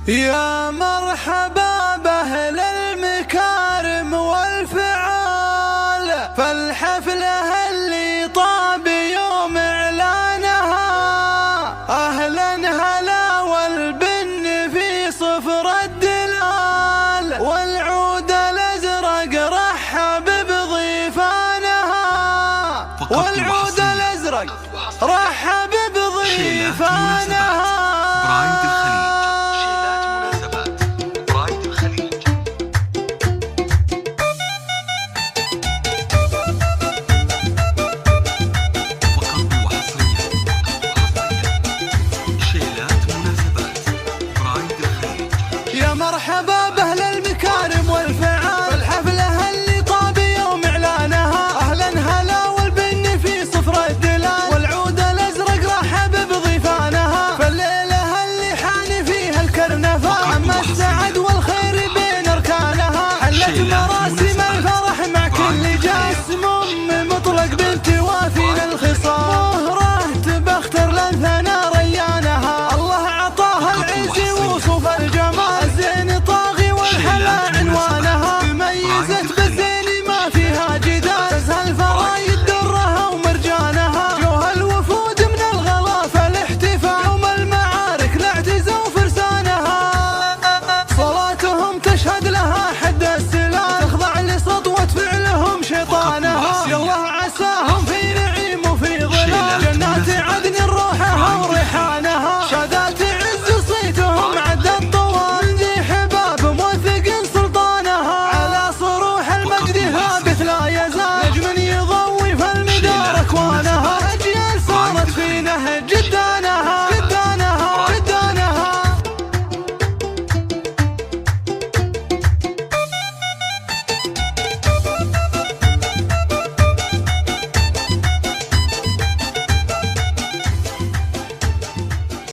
يا مرحبا بأهل المكارم والفعال، فالحفلة اللي طاب يوم إعلانها. أهلا هلا والبن في صفر الدلال، والعود الأزرق رحب بضيفانها. والعود الأزرق رحب بضيفانها. مرحبا